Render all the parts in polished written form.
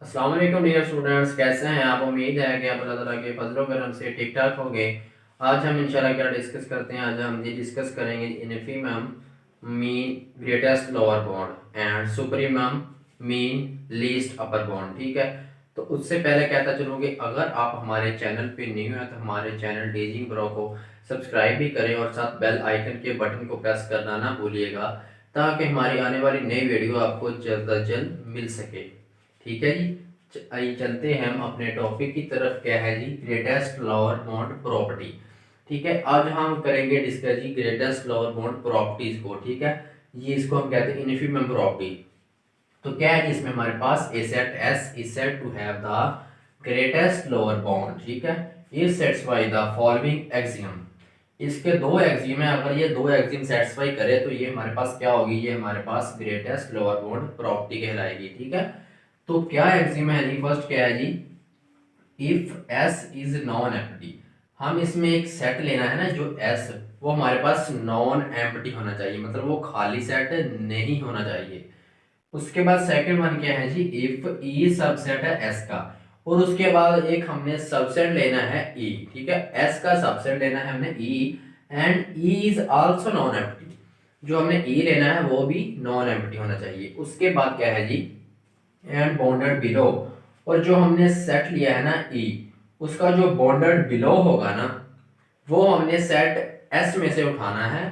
अस्सलाम वालेकुम dear students, कैसे हैं आप। उम्मीद है कि आप अल्लाह ताला के फजलो करम से ठीक ठाक होंगे। आज हम इंशाल्लाह क्या डिस्कस करते हैं। आज हम ये डिस्कस करेंगे infimum mean greatest lower bond and supremum mean least upper bond. ठीक है, तो उससे पहले कहता चलूँ कि अगर आप हमारे चैनल पे न्यू हैं तो हमारे चैनल डेजिंग ब्रो को सब्सक्राइब भी करें और साथ बेल आइकन के बटन को प्रेस करना ना भूलिएगा, ताकि हमारी आने वाली नई वीडियो आपको जल्द अज जल्द मिल सके। ठीक है जी, आइए चलते हैं हम अपने टॉपिक की तरफ। क्या है जी, ग्रेटेस्ट लोअर बॉन्ड प्रॉपर्टी। ठीक है, आज हम करेंगे डिस्कस जी ग्रेटेस्ट लोअर बॉन्ड प्रॉपर्टीज को। ठीक है, ये इसको हम कहते हैं इन्फीमम प्रॉपर्टी। तो क्या है जी, इसमें हमारे पास a set S is said to have the greatest lower bound. ठीक है, is satisfy the following axiom. इसके दो एक्सियम है, अगर ये दो एक्सियम सेटिस्फाई करे तो ये हमारे पास क्या होगी, ये हमारे पास ग्रेटेस्ट लोअर बॉन्ड प्रॉपर्टी कहलाएगी। ठीक है, तो क्या एक्सियम है जी, फर्स्ट क्या है जी, if S is non empty. हम इसमें एक सेट लेना है ना, जो एस वो हमारे पास नॉन एम्प्टी होना चाहिए, मतलब वो खाली सेट नहीं होना चाहिए। उसके बाद सेकंड वन क्या है जी, इफ ई सबसेट है एस का, और उसके बाद एक हमने सबसेट लेना है ई। ठीक है, एस का सबसेट लेना है हमने E, and E is also non empty. जो हमने ई लेना है वो भी नॉन एम्प्टी होना चाहिए। उसके बाद क्या है जी, एंड बॉन्डेड बिलो, और जो हमने सेट लिया है ना ई, उसका जो बॉन्डेड बिलो होगा ना, वो हमने सेट एस में से उठाना है,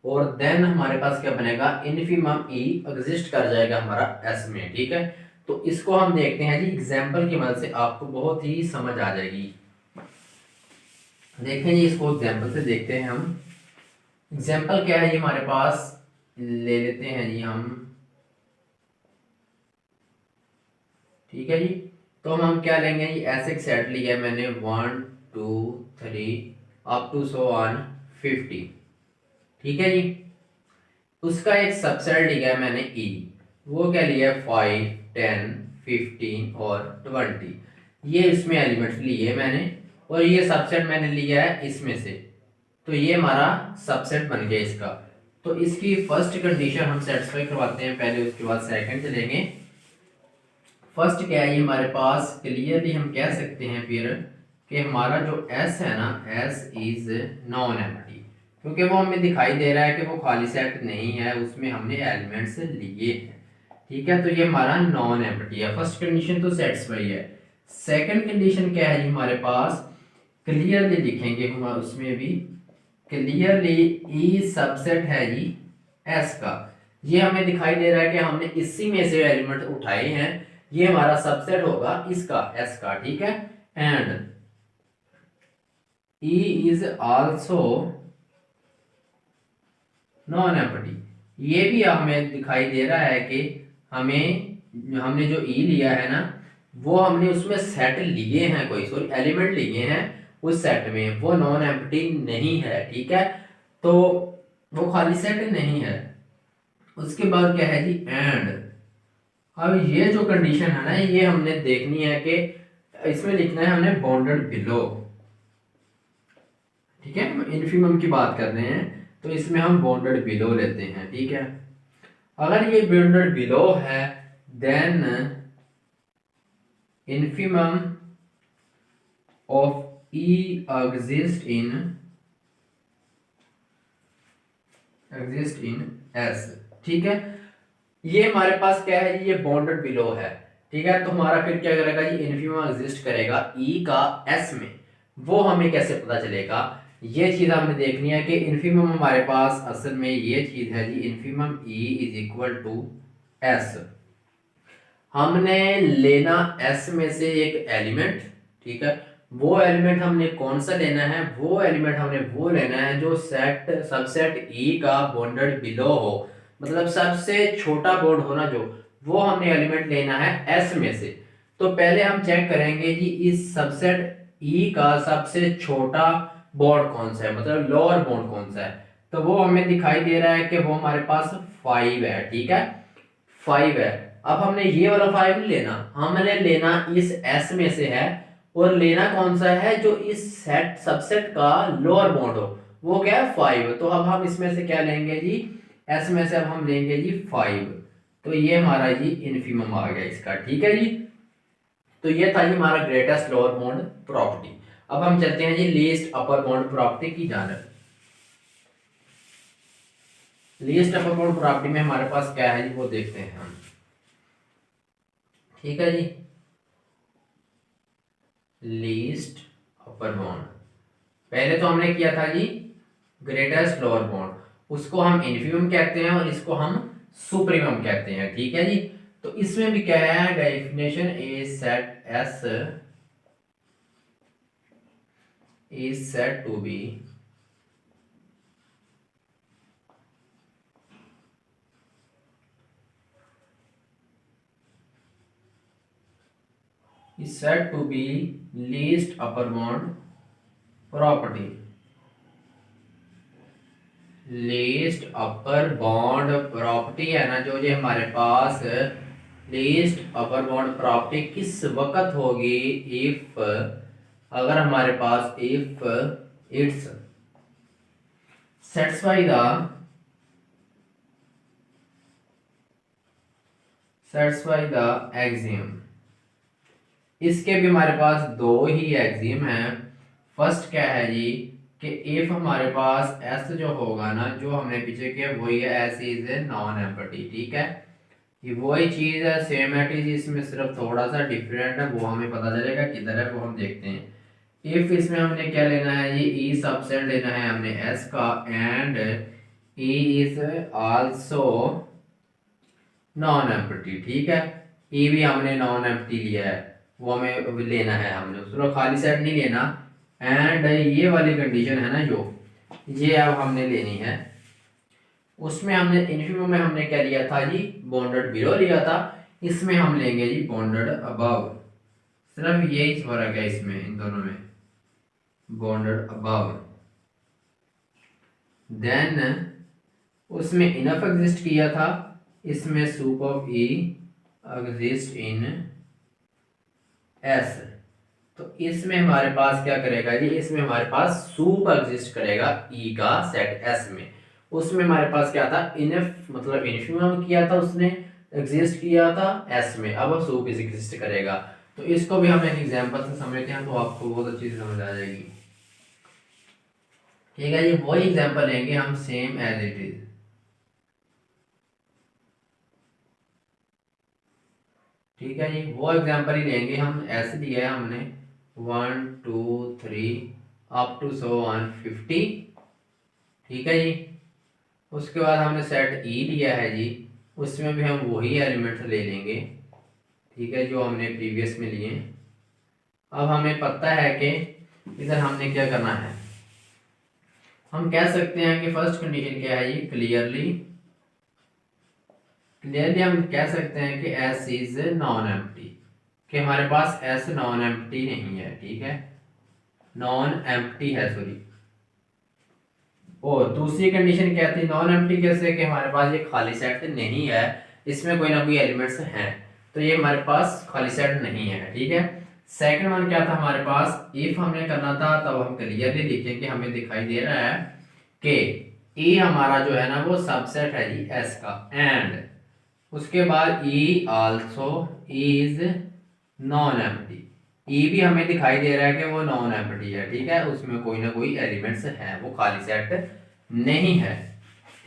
और देन हमारे पास क्या बनेगा, इनफिमम ई एग्जिस्ट कर जाएगा हमारा एस में। ठीक है, तो इसको हम देखते हैं जी एग्जाम्पल की मदद से, आपको बहुत ही समझ आ जाएगी। देखें जी, इसको एग्जाम्पल से देखते हैं हम। एग्जाम्पल क्या है जी, हमारे पास ले लेते हैं जी हम। ठीक है जी, तो हम क्या लेंगे जी, ऐसे एक सेट लिया है मैंने 1 2 3 अप टू सो ऑन 50। ठीक है जी, उसका एक सबसेट लिया है मैंने ई, वो क्या लिया है 5 10 15 और 20। ये इसमें एलिमेंट्स लिए मैंने, और ये सबसेट मैंने लिया है इसमें से। तो ये हमारा सबसेट बन गया इसका। तो इसकी फर्स्ट कंडीशन हम सेटिस्फाई करवाते हैं पहले, उसके बाद सेकंड चलेंगे। फर्स्ट क्या है, ये हमारे पास क्लियरली हम कह सकते हैं फिर कि हमारा जो S है ना, S इज नॉन एम्प्टी, क्योंकि वो हमें दिखाई दे रहा है कि वो खाली सेट नहीं है, उसमें हमने एलिमेंट्स लिए हैं। ठीक है, तो ये हमारा नॉन एम्प्टी है। फर्स्ट कंडीशन तो सेटिस्फाई है। सेकंड कंडीशन क्या है जी, हमारे पास क्लियरली लिखेंगे हम उसमें भी, क्लियरली ई सबसेट है जी S का। ये हमें दिखाई दे रहा है कि हमने इसी में से एलिमेंट उठाए हैं, ये हमारा सबसेट होगा इसका S का। ठीक है, and E is also non empty. ये भी हमें दिखाई दे रहा है कि हमने जो E लिया है ना, वो हमने उसमें सेट लिए हैं, कोई सॉरी एलिमेंट लिए हैं उस सेट में, वो नॉन एम्प्टी नहीं है। ठीक है, तो वो खाली सेट नहीं है। उसके बाद क्या है जी, एंड अब ये जो कंडीशन है ना, ये हमने देखनी है कि इसमें लिखना है हमने बॉन्डेड बिलो। ठीक है, हम इन्फिमम की बात कर रहे हैं, तो इसमें हम बॉन्डेड बिलो लेते हैं। ठीक है, अगर ये बॉन्डेड बिलो है, then infimum of E exist in S. ठीक है, ये हमारे पास क्या है जी, ये बॉन्डेड बिलो है। ठीक है, तो हमारा फिर क्या करेगा जी, इन्फिमम एग्जिस्ट करेगा ई का एस में। वो हमें कैसे पता चलेगा, ये चीज हमने देखनी है कि इन्फिमम हमारे पास असल में ये चीज है जी, infimum E is equal to S. हमने लेना एस में से एक एलिमेंट। ठीक है, वो एलिमेंट हमने कौन सा लेना है, वो एलिमेंट हमने वो लेना है जो सेट सबसेट ई का बॉन्डेड बिलो हो, मतलब सबसे छोटा बॉन्ड होना जो, वो हमने एलिमेंट लेना है एस में से। तो पहले हम चेक करेंगे जी इस सबसेट ई का सबसे छोटा बॉन्ड कौन सा है, मतलब लोअर बॉन्ड कौन सा है। तो वो हमें दिखाई दे रहा है कि वो हमारे पास 5 है। ठीक है, 5 है। अब हमने ये वाला 5 नहीं लेना, हमने लेना इस S में से है, और लेना कौन सा है, जो इस सेट सबसेट का लोअर बॉन्ड हो, वो क्या है 5। तो अब हम इसमें से क्या लेंगे जी, S में से अब हम लेंगे जी 5। तो ये हमारा जी इन्फिमम आ गया इसका। ठीक है जी, तो ये था जी हमारा ग्रेटेस्ट लोअर बाउंड प्रॉपर्टी। अब हम चलते हैं जी लीस्ट अपर बाउंड प्रॉपर्टी की जानब। लीस्ट अपर बाउंड प्रॉपर्टी में हमारे पास क्या है जी वो देखते हैं हम। ठीक है जी, लीस्ट अपर बाउंड पहले तो हमने किया था जी ग्रेटेस्ट लोअर बाउंड, उसको हम इन्फीमम कहते हैं और इसको हम सुप्रीमम कहते हैं। ठीक है जी, तो इसमें भी क्या है definition a set S is said to be least upper bound property। Least upper bound property है ना जो ये हमारे पास लीस्ट अपर बॉन्ड प्रॉपर्टी किस वक्त होगी, इफ अगर हमारे पास if it's satisfy the axiom. इसके भी हमारे पास दो ही एक्सियम हैं। फर्स्ट क्या है जी कि इफ हमारे पास एस जो होगा ना जो हमने पीछे किया वही है, S is a non empty. ठीक है, ये वही चीज है, सेम एट इज, इसमें सिर्फ थोड़ा सा डिफरेंट है, वो हमें पता चलेगा किधर है वो हम देखते हैं। इफ इसमें हमने क्या लेना है जी ई सबसेट लेना है हमने एस का, and E is also non empty. ठीक है, ई भी हमने नॉन एम्प्टी लिया है, वो हमें लेना है, हमने उसको खाली सेट नहीं लेना। एंड ये वाली कंडीशन है ना जो ये अब हमने लेनी है, उसमें हमने इन्फीमम में हमने क्या लिया था जी बॉन्डेड बिलो लिया था, इसमें हम लेंगे जी बॉन्डेड अबव। सिर्फ यही फर्क है इसमें, इन दोनों में बॉन्डेड अबव। देन उसमें इनफ एग्जिस्ट किया था, इसमें soup of E exist in S. तो इसमें हमारे पास क्या करेगा जी, इसमें हमारे पास सूप एग्जिस्ट करेगा ई का सेट एस में। उसमें हमारे पास क्या था इनफ मतलब इन्फीमम किया था उसने, एग्जिस्ट किया था एस में, अब सूप एग्जिस्ट करेगा। तो इसको भी हम एक एग्जांपल से समझते हैं तो आपको बहुत अच्छी से समझ आ जाएगी। ठीक है, ये वही एग्जांपल लेंगे हम सेम एज इट इज। ठीक है जी, वो एग्जांपल ही लेंगे हम, एस दिया है हमने 1 2 3 अप टू सो 150। ठीक है जी, उसके बाद हमने सेट ई लिया है जी, उसमें भी हम वही एलिमेंट्स ले लेंगे। ठीक है, जो हमने प्रीवियस में लिए। अब हमें पता है कि इधर हमने क्या करना है, हम कह सकते हैं कि फर्स्ट कंडीशन क्या है जी क्लियरली हम कह सकते हैं कि एस इज नॉन एम्प्टी, कि हमारे पास एस नॉन एम्प्टी नहीं है। ठीक है, नॉन एम्प्टी है, सॉरी। और दूसरी कंडीशन क्या थी नॉन एम्प्टी कैसे, कि हमारे पास ये खाली सेट नहीं है, इसमें कोई ना कोई एलिमेंट्स हैं, तो ये हमारे पास खाली सेट नहीं है। ठीक है, सेकंड वन क्या था हमारे पास, इफ हमने करना था तब हम क्लियरली लिखें कि हमें दिखाई दे रहा है कि ई हमारा जो है ना वो सबसेट है जी एस का, एंड उसके बाद ई आल्सो इज नॉन एम्प्टी। ई भी हमें दिखाई दे रहा है कि वो नॉन एम्प्टी है। ठीक है, उसमें कोई ना कोई एलिमेंट्स है, वो खाली सेट नहीं है।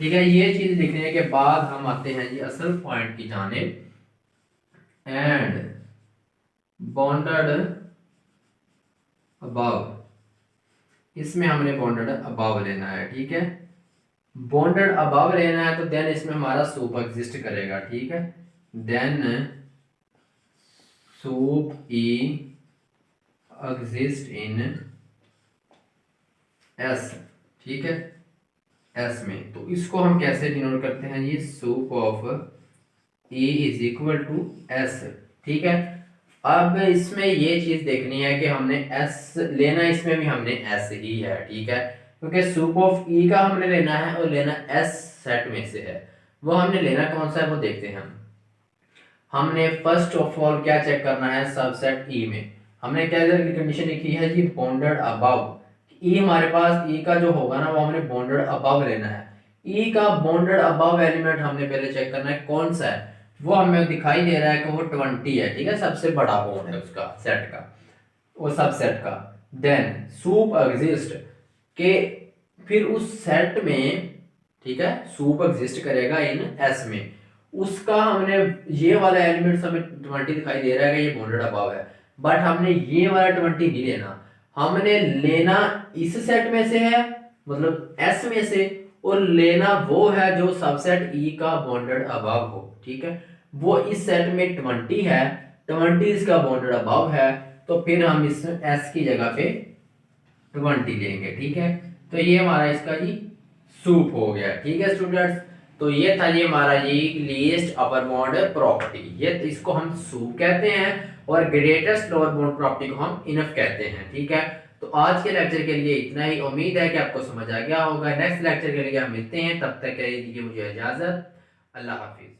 ठीक है, ये चीज लिखने के बाद हम आते हैं जी असल पॉइंट की जानिब, एंड बॉन्डेड अबव, इसमें हमने बॉन्डेड अबव लेना है। ठीक है, बॉन्डेड अबव लेना है तो देन इसमें हमारा सूप एग्जिस्ट करेगा। ठीक है, then sup E exist in S. ठीक है, एस में, तो इसको हम कैसे डिनोट करते हैं ये sup of E is equal to S. ठीक है, अब इसमें ये चीज देखनी है कि हमने एस लेना, इसमें भी हमने एस ही है। ठीक है, क्योंकि सूप ऑफ ई का हमने लेना है और लेना एस सेट में से है, वो हमने लेना कौन सा है वो देखते हैं हम। हमने फर्स्ट ऑफ ऑल क्या चेक करना है सबसेट ई में, हमने क्या कंडीशन लिखी है जी बॉन्डेड अबव। ई हमारे पास ई का जो होगा ना वो हमने बॉन्डेड अबव लेना है। ई का बॉन्डेड अबव एलिमेंट हमने पहले चेक करना है कौन सा है, वो हमें दिखाई दे रहा है कि वो 20 है, ठीक है, सबसे बड़ा बॉन्ड है उसका सेट का, वो सबसेट का। देन सूप एग्जिस्ट के फिर उस सेट में, ठीक है, सूप एग्जिस्ट करेगा इन एस में, उसका हमने ये वाला एलिमेंट्स हमें 20 दिखाई दे रहा है कि ये बॉन्डेड अबव है, बट हमने ये वाला 20 नहीं लेना, हमने लेना इस सेट में से है, मतलब एस में से, और लेना वो है जो सबसेट ई का बॉन्डेड अबव हो, ठीक है। वो इस सेट में 20 है, 20 इसका बॉन्डेड अबव है, तो फिर हम इस एस की जगह पे 20 लेंगे, ठीक है। तो ये हमारा इसका जी सूप हो गया, ठीक है स्टूडेंट्स। तो ये था ये हमारा ये लीस्ट अपर बॉन्ड प्रॉपर्टी, ये इसको हम सूप कहते हैं, और ग्रेटेस्ट लोअर बॉन्ड प्रॉपर्टी को हम इनफ कहते हैं, ठीक है। तो आज के लेक्चर के लिए इतना ही, उम्मीद है कि आपको समझ आ गया होगा। नेक्स्ट लेक्चर के लिए हम मिलते हैं, तब तक के लिए मुझे इजाजत, अल्लाह हाफिज।